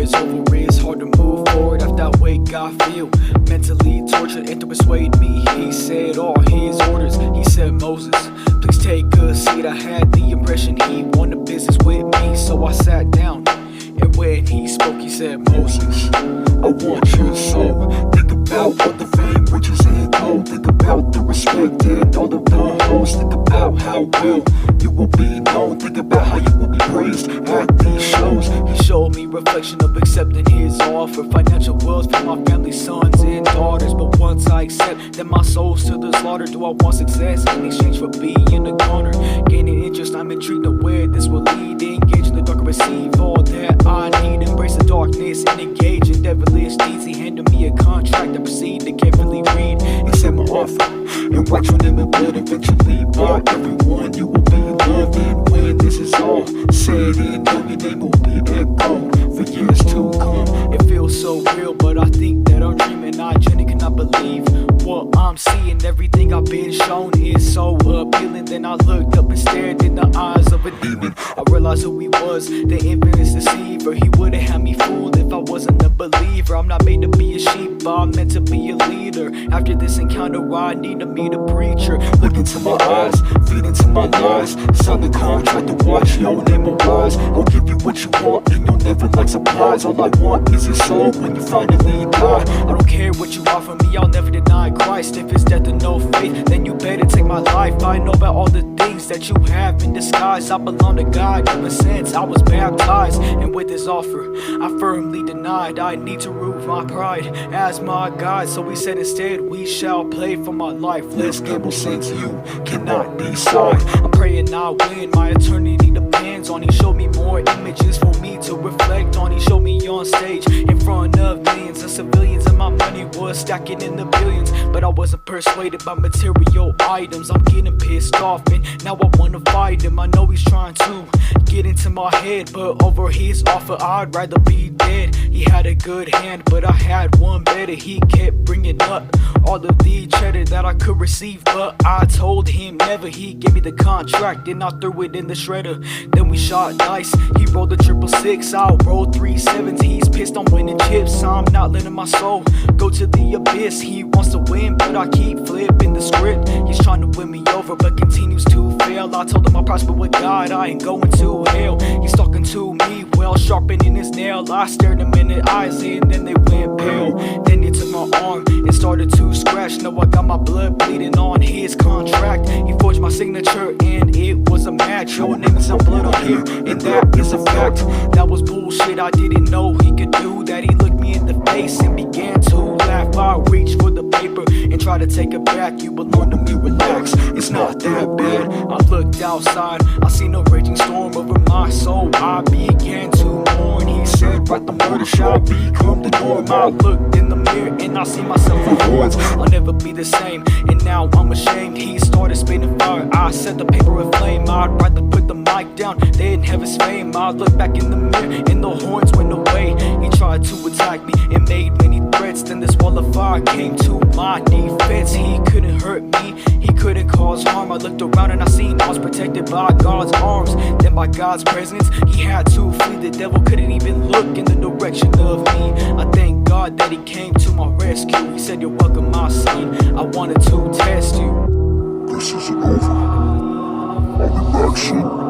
it's over, it's hard to move forward after that wake I feel mentally tortured and to persuade me. He said all his orders, he said, Moses, please take a seat. I had the impression he wanted business with me, so I sat down. And when he spoke, he said, Moses, I want your soul. Think about all the fame, riches, and gold. Think about the respect and all of the hoes. Think about how well you will be known. Think about how you will be praised at these shows. He showed me reflection of accepting his offer, financial wealth for my family, sons and daughters. But once I accept that my soul's to the slaughter, do I want success in exchange for being a goner? Gaining interest, I'm intrigued of where this will lead. Engage in the dark and receive all that I need. Embrace the darkness and engage in devilish deeds. He handed me a contract, I proceed to carefully read. Accept my offer and write your name in blood. Eventually by everyone you will be loved. And when this is all said and done, your name will be echoed for years to come. It feels so real, but I think that I'm dreaming. I genuinely cannot believe what I'm seeing. Everything I've been shown is so appealing. Then I looked up and stared in the eyes of a demon. I realized who he was, the infamous deceiver. He wouldn't have me fooled if I wasn't a believer. I'm not made to be a sheep, but I'm meant to be a leader. After this encounter, I need to meet a preacher. Look into my eyes, feed into my lies. Sign the contract to watch your name arise. I'll give you what you want and you'll never like surprise. All I want is your soul when you finally die. I don't care what you offer me, I'll never deny Christ. If it's death or no faith, then you better take my life. I know about all the things that you have in disguise. I belong to God ever since I was baptized. And with his offer, I firmly denied. I need to root my pride as my God. So he said instead, we shall play for my life. Let's gamble since you cannot decide. I'm praying I win, my eternity depends on. He showed me more images for me to reflect on. He showed me on stage in front of millions of civilians, and my money was stacking in the billions. But I wasn't persuaded by material items. I'm getting pissed off and now I wanna fight him. I know he's trying to get into my head, but over his offer I'd rather be dead. He had a good hand, but I had one better. He kept bringing up all of the cheddar that I could receive, but I told him never. He gave me the contract and I threw it in the shredder. Then we shot dice, he rolled a 666, I rolled 3 7s. He's pissed on winning chips, I'm not letting my soul go to the abyss. He wants to win, but I keep flipping the script. He's trying to win me over, but continues to fail. I told him I prosper with God, I ain't going to hell. He's talking to me, well, sharpening his nail. I stared him in the eyes and then they went pale. Then he took my arm and started to scratch. Now I got my blood bleeding on his contract. He forged my signature and it was a match. Your name is on blood on here, and that is a fact. That was bullshit, I didn't know he could do that. He looked me in the face and began to laugh. I reached for the paper and tried to take it back. You belong to me, relax, it's not that bad. I looked outside, I seen a raging storm over my soul. I began to mourn. He said, right, the murder shall become the norm. I looked in the mirror and I see myself in ruins. I'll never be the same, and now I'm ashamed. He started spitting fire, I set the paper aflame. I'd rather put the mic down than have his fame. I looked back in the mirror and the horns went away. He tried to attack me and made many threats. Then this wall of fire came to my defense. He couldn't hurt me, he couldn't cause harm. I looked around and I seen I was protected by God's arms. Then by God's presence, he had to flee. The devil couldn't even look in the direction of me. I thank God that he came to my rescue. He said, you're welcome, my son, I wanted to test you. This isn't over. I'll be back soon.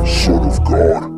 Son of God.